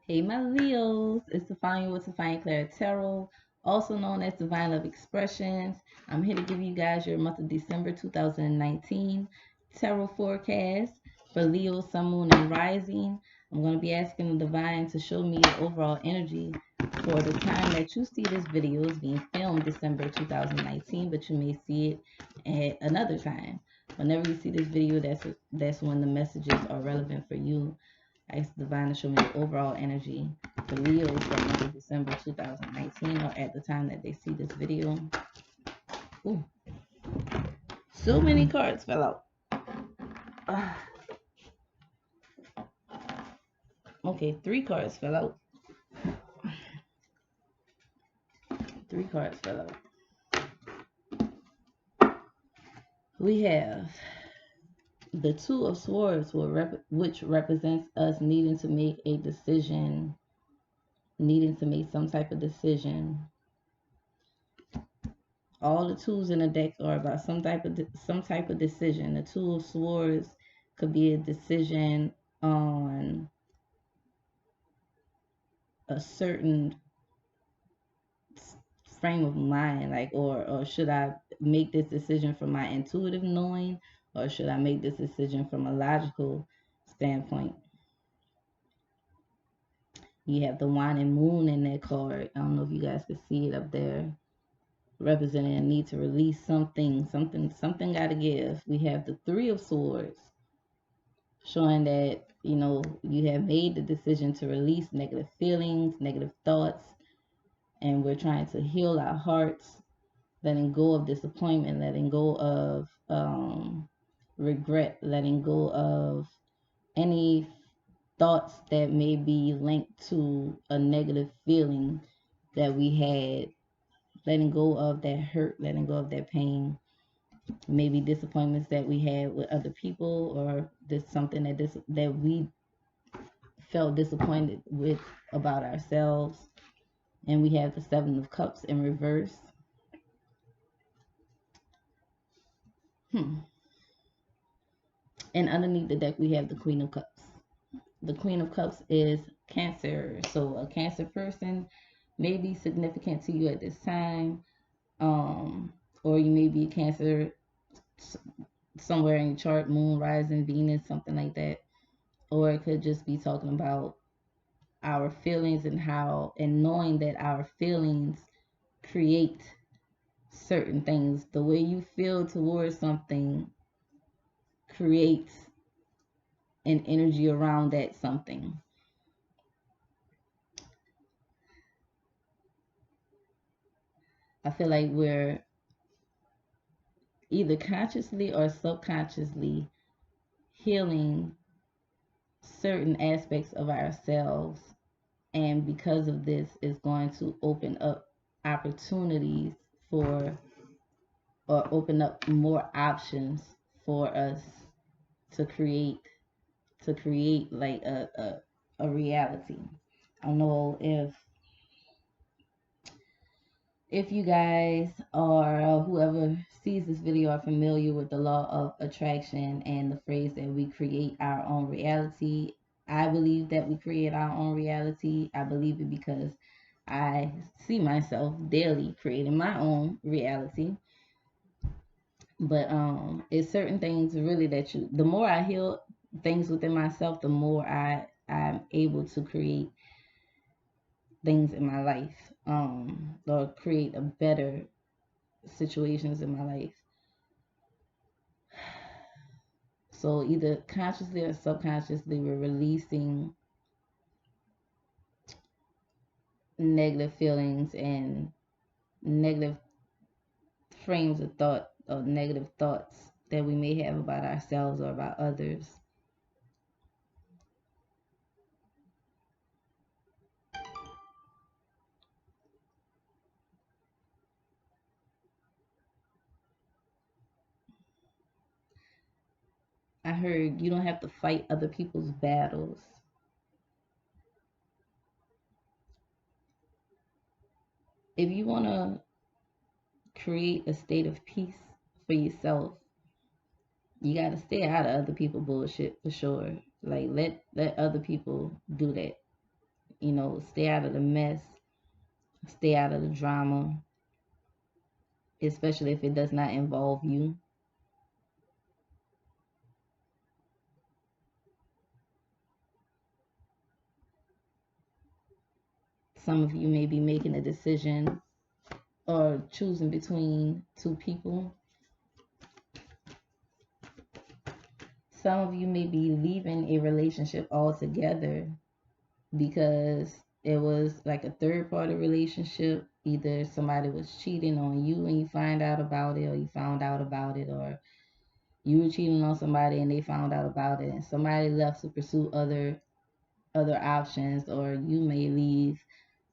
Hey my Leos, it's Tefania with TfawniaClaireTarot, also known as Divine Love Expressions. I'm here to give you guys your month of December 2019 tarot forecast for Leo, Sun, Moon, and Rising. I'm going to be asking the Divine to show me the overall energy for the time that you see this video is being filmed December 2019, but you may see it at another time. Whenever you see this video, that's when the messages are relevant for you. I ask the Divine to show me the overall energy for Leos for the month of December 2019 or at the time that they see this video. Ooh. So many cards fell out. Okay, 3 cards fell out. 3 cards fell out. We have the Two of Swords, which represents us needing to make a decision, needing to make some type of decision. All the tools in the deck are about some type of decision. The Two of Swords could be a decision on a certain frame of mind, like or should I make this decision from my intuitive knowing, or should I make this decision from a logical standpoint? You have the Wine and Moon in that card. I don't know if you guys can see it up there, representing a need to release something got to give. We have the Three of Swords, showing that, you know, you have made the decision to release negative feelings, negative thoughts, and we're trying to heal our hearts, letting go of disappointment, letting go of regret, letting go of any thoughts that may be linked to a negative feeling that we had, letting go of that hurt, letting go of that pain, maybe disappointments that we had with other people, or this something that we felt disappointed with about ourselves. And we have the Seven of Cups in reverse. And underneath the deck we have the Queen of Cups. The Queen of Cups is Cancer. So a Cancer person may be significant to you at this time, or you may be a Cancer somewhere in your chart, Moon, Rising, Venus, something like that. Or it could just be talking about our feelings and knowing that our feelings create certain things. The way you feel towards something creates an energy around that something. I feel like we're either consciously or subconsciously healing certain aspects of ourselves, and because of this, it's going to open up opportunities for, or open up more options for us to create like a reality. I don't know if you guys or whoever sees this video are familiar with the law of attraction and the phrase that we create our own reality. I believe that we create our own reality. I believe it because I see myself daily creating my own reality. But it's certain things really that the more I heal things within myself, the more I'm able to create things in my life, or create a better situations in my life. So either consciously or subconsciously, we're releasing negative feelings and negative frames of thought, or negative thoughts that we may have about ourselves or about others. I heard you don't have to fight other people's battles. If you want to create a state of peace for yourself, you got to stay out of other people's bullshit for sure. Like let other people do that. you know, stay out of the mess, stay out of the drama, especially if it does not involve you. Some of you may be making a decision or choosing between two people. Some of you may be leaving a relationship altogether because it was like a third party relationship. Either somebody was cheating on you and you find out about it, or you found out about it, or you were cheating on somebody and they found out about it, and somebody left to pursue other options, or you may leave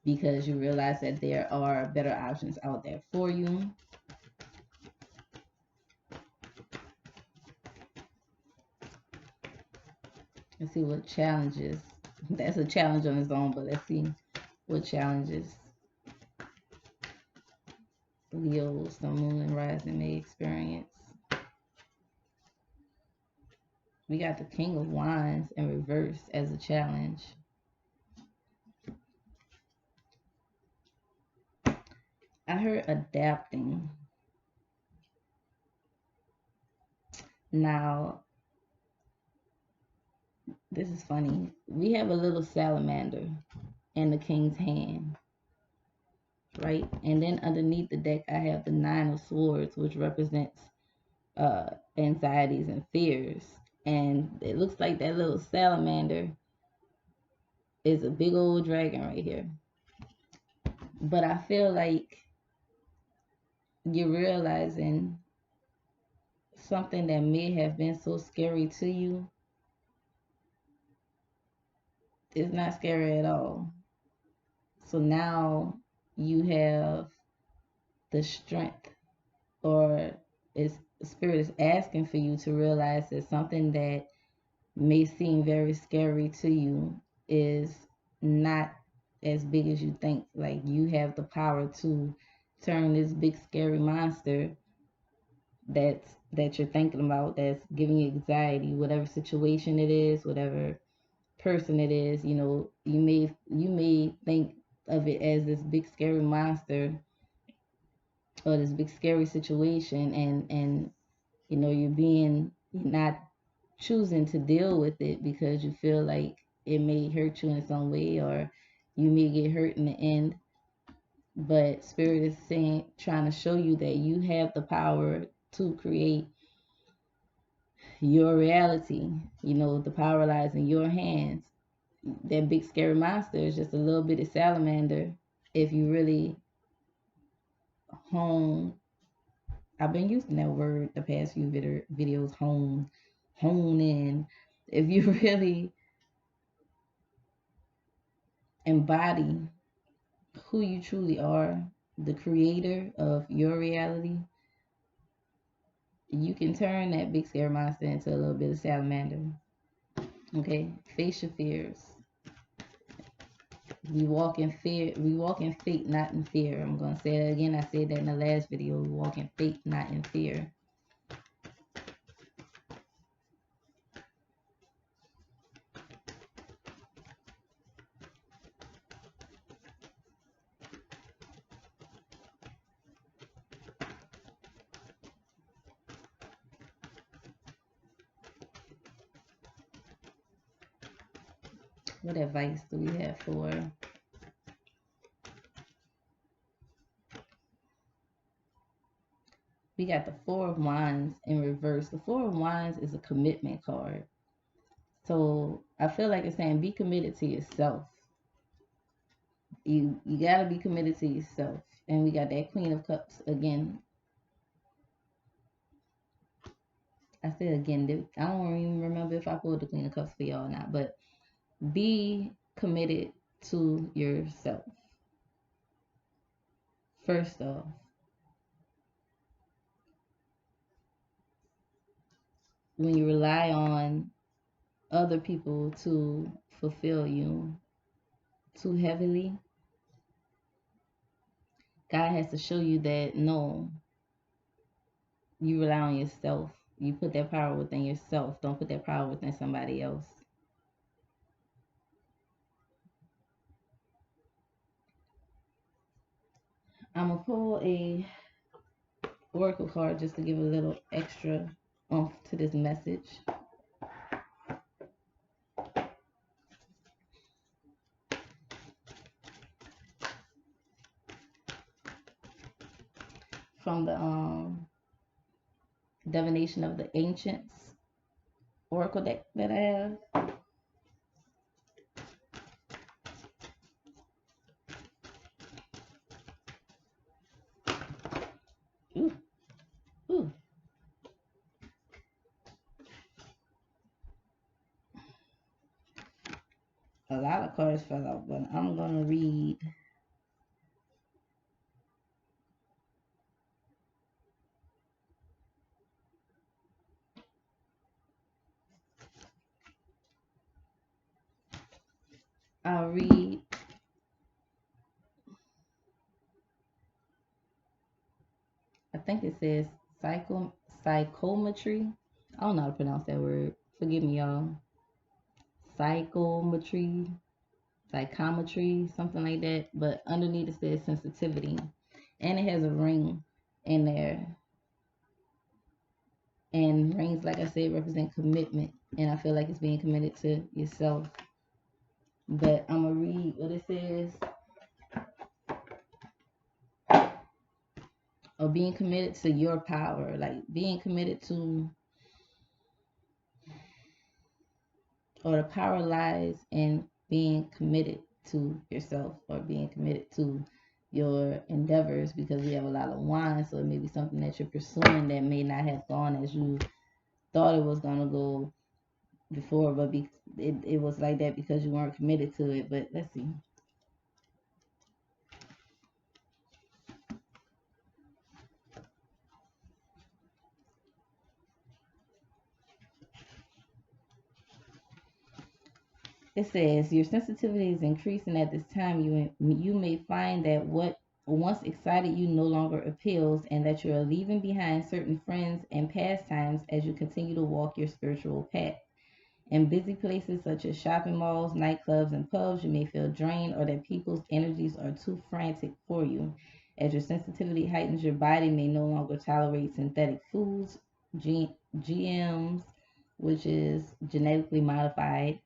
because you realize that there are better options out there for you. Let's see what challenges. That's a challenge on its own, but let's see what challenges Leos, the moon and rising may experience. We got the King of Wands in reverse as a challenge. I heard adapting. Now, this is funny. We have a little salamander in the King's hand, right? And then underneath the deck, I have the Nine of Swords, which represents anxieties and fears. And it looks like that little salamander is a big old dragon right here. But I feel like you're realizing something that may have been so scary to you is not scary at all. So now you have the strength, or spirit is asking for you to realize that something that may seem very scary to you is not as big as you think. Like, you have the power to turn this big scary monster that you're thinking about, that's giving you anxiety, whatever situation it is, whatever person it is, you know, you may think of it as this big scary monster or this big scary situation, and you know, you're not choosing to deal with it because you feel like it may hurt you in some way, or you may get hurt in the end. But spirit is saying, trying to show you that you have the power to create your reality. You know, the power lies in your hands. That big scary monster is just a little bit of salamander if you really hone. I've been using that word the past few videos, hone in. If you really embody who you truly are, the creator of your reality, you can turn that big scary monster into a little bit of salamander. Okay, face your fears. We walk in fear. We walk in faith, not in fear. I'm gonna say that again. I said that in the last video. We walk in faith, not in fear. What advice do we have for? We got the Four of Wands in reverse. The Four of Wands is a commitment card. So I feel like it's saying be committed to yourself. You gotta be committed to yourself. And we got that Queen of Cups again. I said again, I don't even remember if I pulled the Queen of Cups for y'all or not, but be committed to yourself. First off, when you rely on other people to fulfill you too heavily, God has to show you that no, you rely on yourself. You put that power within yourself. Don't put that power within somebody else. I'm going to pull a oracle card just to give a little extra oomph to this message. From the Divination of the Ancients oracle deck that I have. Ooh, ooh. A lot of cards fell out, but I'm going to read I'll read I think it says psychometry. I don't know how to pronounce that word. Forgive me, y'all. Psychometry, something like that. But underneath it says sensitivity. And it has a ring in there. And rings, like I said, represent commitment. And I feel like it's being committed to yourself. But I'm going to read what it says. Or being committed to your power. Like being committed to, or the power lies in being committed to yourself or being committed to your endeavors, because we have a lot of wands, so it may be something that you're pursuing that may not have gone as you thought it was going to go before, but it was like that because you weren't committed to it. But let's see. It says your sensitivity is increasing at this time. You may find that what once excited you no longer appeals, and that you are leaving behind certain friends and pastimes as you continue to walk your spiritual path. In busy places such as shopping malls, nightclubs, and pubs, you may feel drained or that people's energies are too frantic for you. As your sensitivity heightens, your body may no longer tolerate synthetic foods, GMs, which is genetically modified,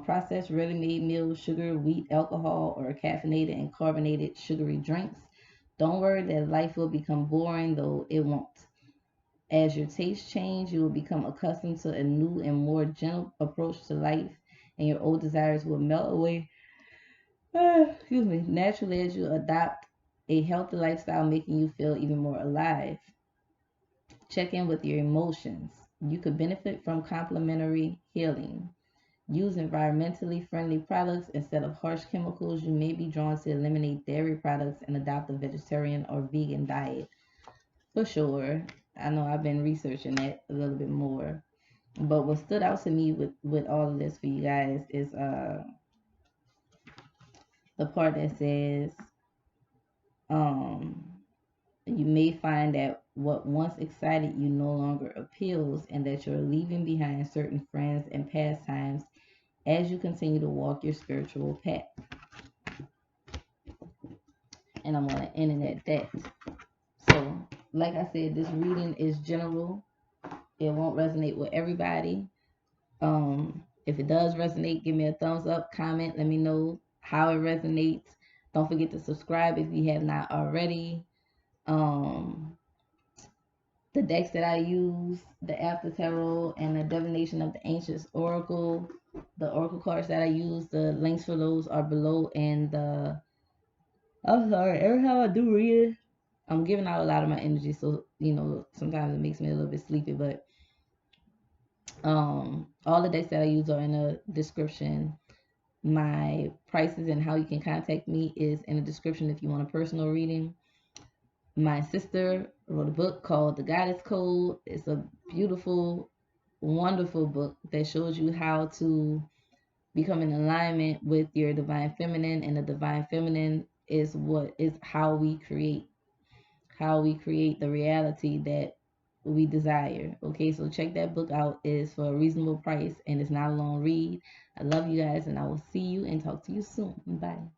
processed ready-made meals, sugar, wheat, alcohol, or caffeinated and carbonated sugary drinks. Don't worry that life will become boring, though it won't. As your tastes change, you will become accustomed to a new and more gentle approach to life, and your old desires will melt away. Excuse me. Naturally, as you adopt a healthy lifestyle, making you feel even more alive. Check in with your emotions. You could benefit from complementary healing. Use environmentally friendly products instead of harsh chemicals. You may be drawn to eliminate dairy products and adopt a vegetarian or vegan diet. For sure. I know I've been researching that a little bit more. But what stood out to me with all of this for you guys is the part that says you may find that what once excited you no longer appeals, and that you're leaving behind certain friends and pastimes as you continue to walk your spiritual path. And I'm going to end it at that. So, like I said, this reading is general. It won't resonate with everybody. If it does resonate, give me a thumbs up, comment, let me know how it resonates. Don't forget to subscribe if you have not already. The decks that I use, the After Tarot and the Divination of the Ancients Oracle, the Oracle cards that I use, the links for those are below. And I'm sorry, every time I do read it, I'm giving out a lot of my energy, so sometimes it makes me a little bit sleepy. But all the decks that I use are in the description. My prices and how you can contact me is in the description if you want a personal reading. My sister wrote a book called The Goddess Code. It's a beautiful, wonderful book that shows you how to become in alignment with your divine feminine, and the divine feminine is how we create the reality that we desire. Okay, so check that book out. It's for a reasonable price and it's not a long read. I love you guys, and I will see you and talk to you soon. Bye.